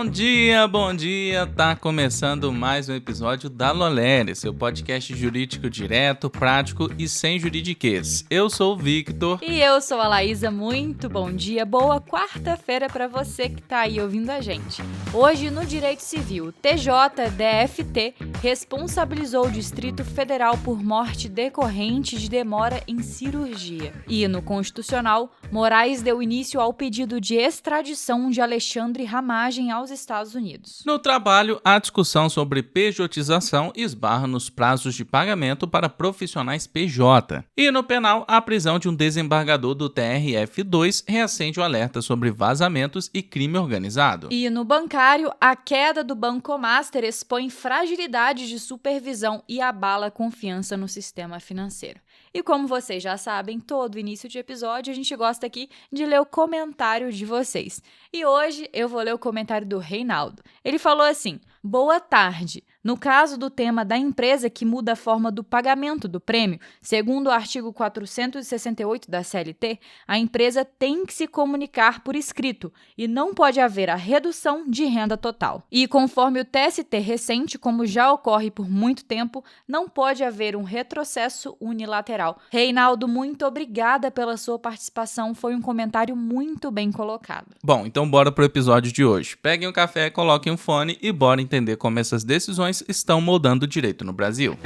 Bom dia, bom dia! Tá começando mais um episódio da Lolere, seu podcast jurídico direto, prático e sem juridiquês. Eu sou o Victor. E eu sou a Laísa, muito bom dia, boa quarta-feira pra você que tá aí ouvindo a gente. Hoje, no Direito Civil, o TJDFT responsabilizou o Distrito Federal por morte decorrente de demora em cirurgia. E no Constitucional, Moraes deu início ao pedido de extradição de Alexandre Ramagem aos Estados Unidos. No trabalho, a discussão sobre pejotização esbarra nos prazos de pagamento para profissionais PJ. E no penal, a prisão de um desembargador do TRF2 reacende o alerta sobre vazamentos e crime organizado. E no bancário, a queda do Banco Master expõe fragilidades de supervisão e abala a confiança no sistema financeiro. E como vocês já sabem, todo início de episódio a gente gosta aqui de ler o comentário de vocês. E hoje eu vou ler o comentário do Reinaldo. Ele falou assim: boa tarde. No caso do tema da empresa que muda a forma do pagamento do prêmio, segundo o artigo 468 da CLT, a empresa tem que se comunicar por escrito e não pode haver a redução de renda total. E conforme o TST recente, como já ocorre por muito tempo, não pode haver um retrocesso unilateral. Reinaldo, muito obrigada pela sua participação, foi um comentário muito bem colocado. Bom, então bora pro episódio de hoje. Peguem um café, coloquem um fone e bora entender como essas decisões estão moldando o direito no Brasil.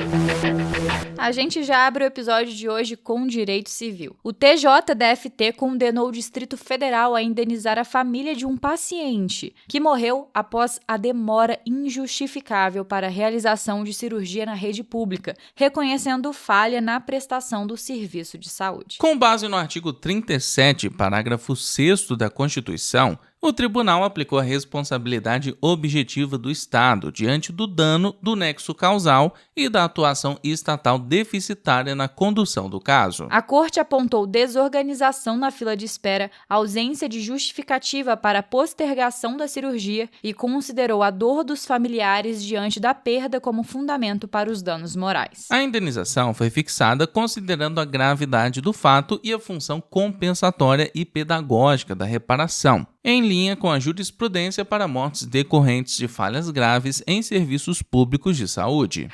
A gente já abre o episódio de hoje com direito civil. O TJDFT condenou o Distrito Federal a indenizar a família de um paciente que morreu após a demora injustificável para a realização de cirurgia na rede pública, reconhecendo falha na prestação do serviço de saúde. Com base no artigo 37, parágrafo 6º da Constituição, o tribunal aplicou a responsabilidade objetiva do Estado diante do dano do nexo causal e da atuação estatal deficitária na condução do caso. A Corte apontou desorganização na fila de espera, ausência de justificativa para a postergação da cirurgia e considerou a dor dos familiares diante da perda como fundamento para os danos morais. A indenização foi fixada considerando a gravidade do fato e a função compensatória e pedagógica da reparação, em linha com a jurisprudência para mortes decorrentes de falhas graves em serviços públicos de saúde.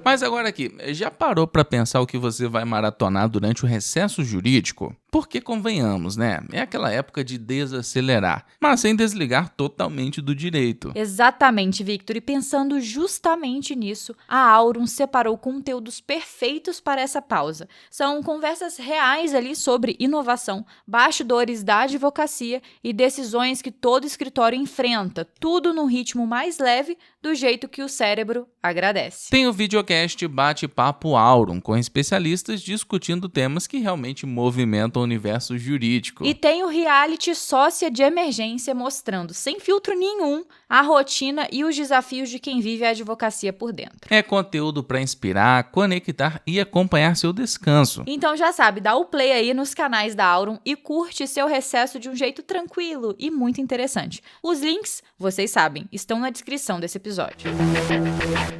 Mas agora aqui, já parou para pensar o que você vai maratonar durante o recesso jurídico? Porque convenhamos, né? É aquela época de desacelerar, mas sem desligar totalmente do direito. Exatamente, Victor. E pensando justamente nisso, a Aurum separou conteúdos perfeitos para essa pausa. São conversas reais ali sobre inovação, bastidores da advocacia e decisões que todo escritório enfrenta, tudo num ritmo mais leve, do jeito que o cérebro agradece. Tem o videocast Bate-Papo Aurum, com especialistas discutindo temas que realmente movimentam o universo jurídico. E tem o reality Sócia de Emergência, mostrando, sem filtro nenhum, a rotina e os desafios de quem vive a advocacia por dentro. É conteúdo para inspirar, conectar e acompanhar seu descanso. Então já sabe, dá o play aí nos canais da Aurum e curte seu recesso de um jeito tranquilo e muito interessante. Os links, vocês sabem, estão na descrição desse episódio.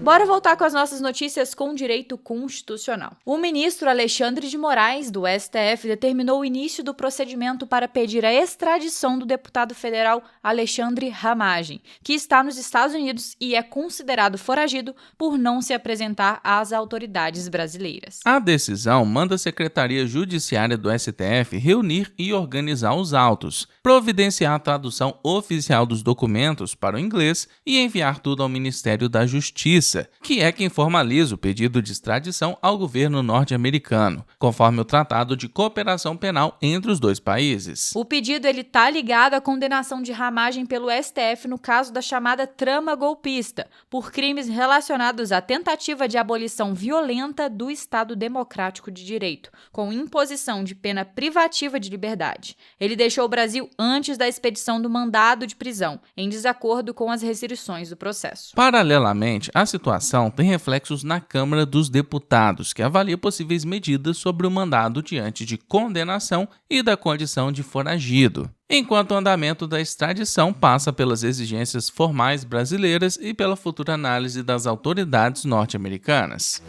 Bora voltar com as nossas notícias com direito constitucional. O ministro Alexandre de Moraes, do STF, determinou o início do procedimento para pedir a extradição do deputado federal Alexandre Ramagem, que está nos Estados Unidos e é considerado foragido por não se apresentar às autoridades brasileiras. A decisão manda a Secretaria Judiciária do STF reunir e organizar os autos, providenciar a tradução oficial dos documentos para o inglês e enviar tudo ao Ministério da Justiça, que é quem formaliza o pedido de extradição ao governo norte-americano, conforme o Tratado de Cooperação Penal entre os dois países. O pedido está ligado à condenação de Ramagem pelo STF no caso da chamada trama golpista, por crimes relacionados à tentativa de abolição violenta do Estado Democrático de Direito, com imposição de pena privativa de liberdade. Ele deixou o Brasil antes da expedição do mandado de prisão, em desacordo com as restrições do processo. Paralelamente, a situação tem reflexos na Câmara dos Deputados, que avalia possíveis medidas sobre o mandado diante de condenação e da condição de foragido, enquanto o andamento da extradição passa pelas exigências formais brasileiras e pela futura análise das autoridades norte-americanas.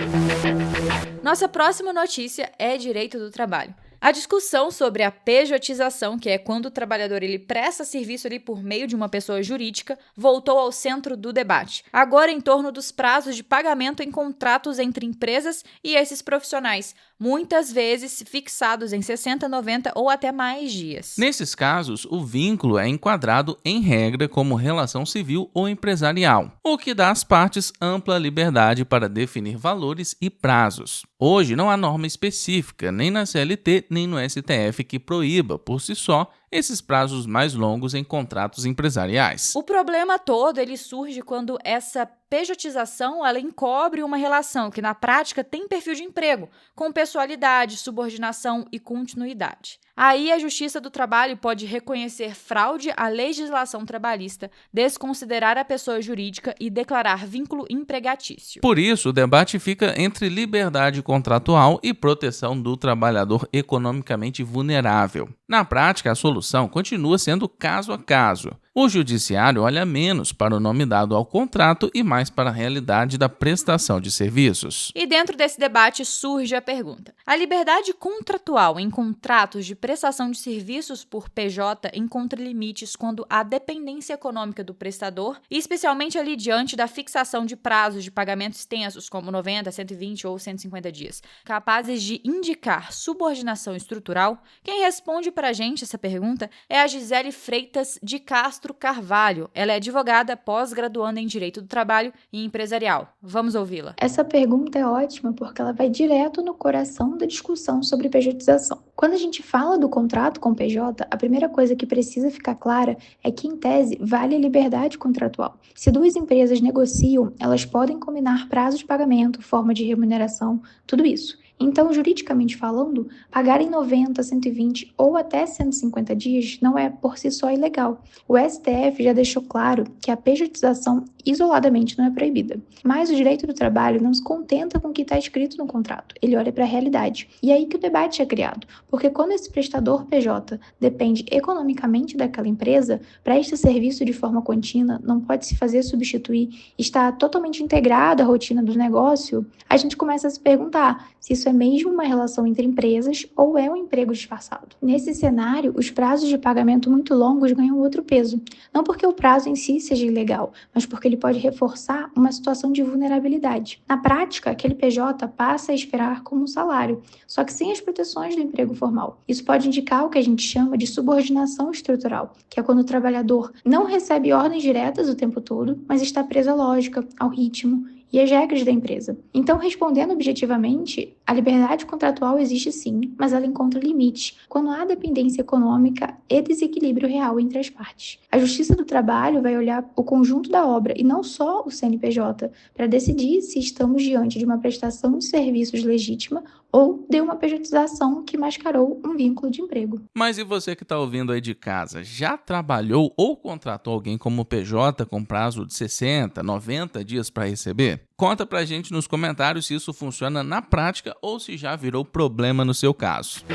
Nossa próxima notícia é direito do trabalho. A discussão sobre a pejotização, que é quando o trabalhador ele presta serviço ali por meio de uma pessoa jurídica, voltou ao centro do debate. Agora em torno dos prazos de pagamento em contratos entre empresas e esses profissionais, muitas vezes fixados em 60, 90 ou até mais dias. Nesses casos, o vínculo é enquadrado em regra como relação civil ou empresarial, o que dá às partes ampla liberdade para definir valores e prazos. Hoje não há norma específica, nem na CLT nem no STF, que proíba, por si só, esses prazos mais longos em contratos empresariais. O problema todo ele surge quando essa pejotização ela encobre uma relação que na prática tem perfil de emprego, com pessoalidade, subordinação e continuidade. Aí a Justiça do Trabalho pode reconhecer fraude à legislação trabalhista, desconsiderar a pessoa jurídica e declarar vínculo empregatício. Por isso, o debate fica entre liberdade contratual e proteção do trabalhador economicamente vulnerável. Na prática, a solução continua sendo caso a caso. O judiciário olha menos para o nome dado ao contrato e mais para a realidade da prestação de serviços. E dentro desse debate surge a pergunta: a liberdade contratual em contratos de prestação de serviços por PJ encontra limites quando a dependência econômica do prestador, e especialmente ali diante da fixação de prazos de pagamento extensos, como 90, 120 ou 150 dias, capazes de indicar subordinação estrutural? Quem responde para a gente essa pergunta é a Gisele Freitas de Castro Carvalho. Ela é advogada pós-graduanda em Direito do Trabalho e Empresarial. Vamos ouvi-la. Essa pergunta é ótima porque ela vai direto no coração da discussão sobre pejotização. Quando a gente fala do contrato com PJ, a primeira coisa que precisa ficar clara é que, em tese, vale a liberdade contratual. Se duas empresas negociam, elas podem combinar prazo de pagamento, forma de remuneração, tudo isso. Então, juridicamente falando, pagar em 90, 120 ou até 150 dias não é por si só ilegal. O STF já deixou claro que a pejotização isoladamente não é proibida. Mas o direito do trabalho não se contenta com o que está escrito no contrato, ele olha para a realidade. E é aí que o debate é criado, porque quando esse prestador PJ depende economicamente daquela empresa, presta serviço de forma contínua, não pode se fazer substituir, está totalmente integrado à rotina do negócio, a gente começa a se perguntar se isso é mesmo uma relação entre empresas ou é um emprego disfarçado. Nesse cenário, os prazos de pagamento muito longos ganham outro peso. Não porque o prazo em si seja ilegal, mas porque ele pode reforçar uma situação de vulnerabilidade. Na prática, aquele PJ passa a esperar como um salário, só que sem as proteções do emprego formal. Isso pode indicar o que a gente chama de subordinação estrutural, que é quando o trabalhador não recebe ordens diretas o tempo todo, mas está preso à lógica, ao ritmo e as regras da empresa. Então, respondendo objetivamente, a liberdade contratual existe sim, mas ela encontra limites quando há dependência econômica e desequilíbrio real entre as partes. A Justiça do Trabalho vai olhar o conjunto da obra e não só o CNPJ para decidir se estamos diante de uma prestação de serviços legítima ou de uma pejotização que mascarou um vínculo de emprego. Mas e você que está ouvindo aí de casa, já trabalhou ou contratou alguém como PJ com prazo de 60, 90 dias para receber? Conta pra gente nos comentários se isso funciona na prática ou se já virou problema no seu caso.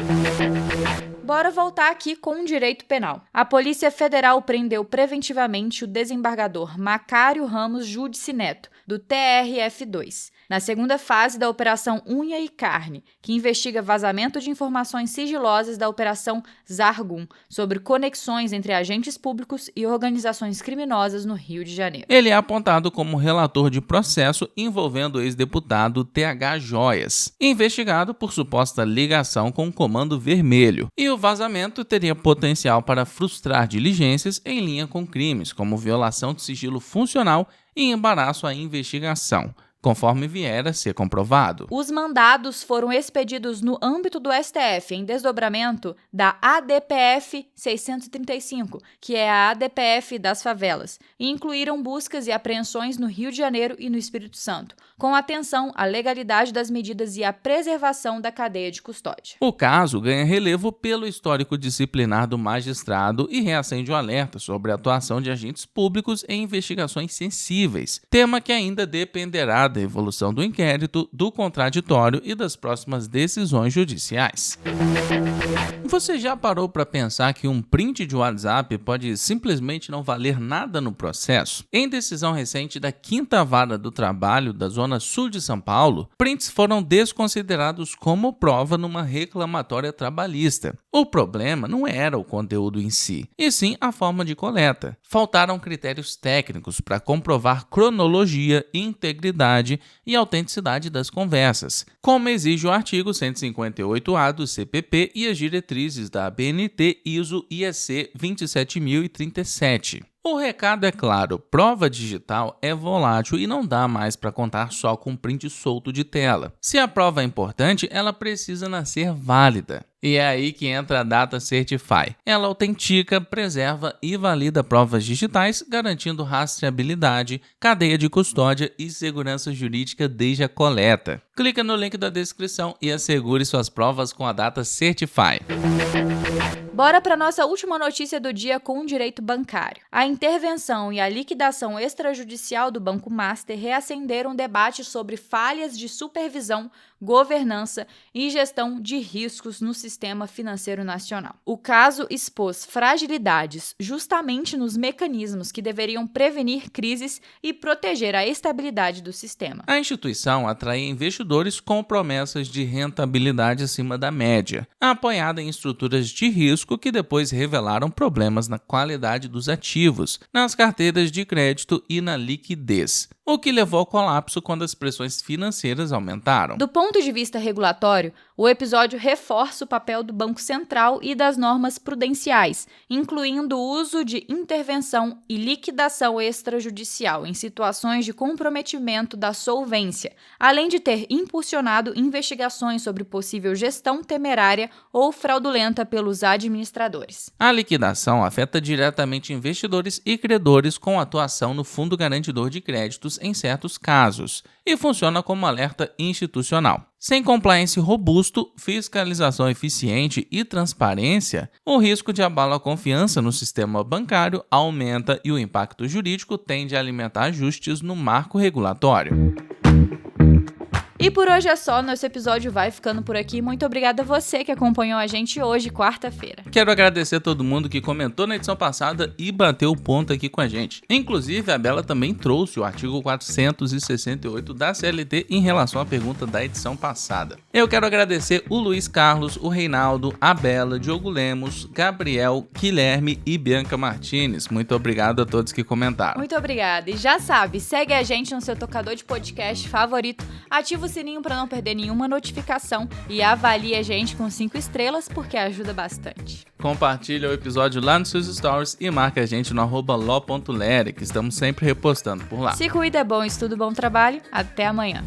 Bora voltar aqui com o direito penal. A Polícia Federal prendeu preventivamente o desembargador Macário Ramos Judici Neto, do TRF2, na segunda fase da Operação Unha e Carne, que investiga vazamento de informações sigilosas da Operação Zargum sobre conexões entre agentes públicos e organizações criminosas no Rio de Janeiro. Ele é apontado como relator de processo envolvendo o ex-deputado TH Joias, investigado por suposta ligação com o Comando Vermelho, e o vazamento teria potencial para frustrar diligências em linha com crimes como violação de sigilo funcional e embaraço à investigação, conforme vier a ser comprovado. Os mandados foram expedidos no âmbito do STF, em desdobramento da ADPF 635, que é a ADPF das favelas, e incluíram buscas e apreensões no Rio de Janeiro e no Espírito Santo, com atenção à legalidade das medidas e à preservação da cadeia de custódia. O caso ganha relevo pelo histórico disciplinar do magistrado e reacende o alerta sobre a atuação de agentes públicos em investigações sensíveis, tema que ainda dependerá da evolução do inquérito, do contraditório e das próximas decisões judiciais. Você já parou para pensar que um print de WhatsApp pode simplesmente não valer nada no processo? Em decisão recente da 5ª Vara do Trabalho da Zona Sul de São Paulo, prints foram desconsiderados como prova numa reclamatória trabalhista. O problema não era o conteúdo em si, e sim a forma de coleta. Faltaram critérios técnicos para comprovar cronologia, integridade e autenticidade das conversas, como exige o artigo 158A do CPP e as diretrizes da ABNT ISO IEC 27037. O recado é claro, prova digital é volátil e não dá mais para contar só com print solto de tela. Se a prova é importante, ela precisa nascer válida. E é aí que entra a Data Certify. Ela autentica, preserva e valida provas digitais, garantindo rastreabilidade, cadeia de custódia e segurança jurídica desde a coleta. Clica no link da descrição e assegure suas provas com a Data Certify. Bora para nossa última notícia do dia com o direito bancário. A intervenção e a liquidação extrajudicial do Banco Master reacenderam um debate sobre falhas de supervisão, governança e gestão de riscos no sistema financeiro nacional. O caso expôs fragilidades justamente nos mecanismos que deveriam prevenir crises e proteger a estabilidade do sistema. A instituição atraía investidores com promessas de rentabilidade acima da média, apoiada em estruturas de risco que depois revelaram problemas na qualidade dos ativos, nas carteiras de crédito e na liquidez, o que levou ao colapso quando as pressões financeiras aumentaram. Do ponto de vista regulatório, o episódio reforça o papel do Banco Central e das normas prudenciais, incluindo o uso de intervenção e liquidação extrajudicial em situações de comprometimento da solvência, além de ter impulsionado investigações sobre possível gestão temerária ou fraudulenta pelos administradores. A liquidação afeta diretamente investidores e credores com atuação no Fundo Garantidor de Créditos em certos casos e funciona como alerta institucional. Sem compliance robusto, fiscalização eficiente e transparência, o risco de abalar a confiança no sistema bancário aumenta e o impacto jurídico tende a alimentar ajustes no marco regulatório. E por hoje é só, nosso episódio vai ficando por aqui. Muito obrigada a você que acompanhou a gente hoje, quarta-feira. Quero agradecer a todo mundo que comentou na edição passada e bateu o ponto aqui com a gente. Inclusive, a Bela também trouxe o artigo 468 da CLT em relação à pergunta da edição passada. Eu quero agradecer o Luiz Carlos, o Reinaldo, a Bela, Diogo Lemos, Gabriel, Guilherme e Bianca Martins. Muito obrigado a todos que comentaram. Muito obrigada. E já sabe, segue a gente no seu tocador de podcast favorito, ativa o sininho para não perder nenhuma notificação e avalie a gente com 5 estrelas porque ajuda bastante. Compartilha o episódio lá nos seus stories e marca a gente no @lo.lere, que estamos sempre repostando por lá. Se cuida, bom estudo, bom trabalho. Até amanhã.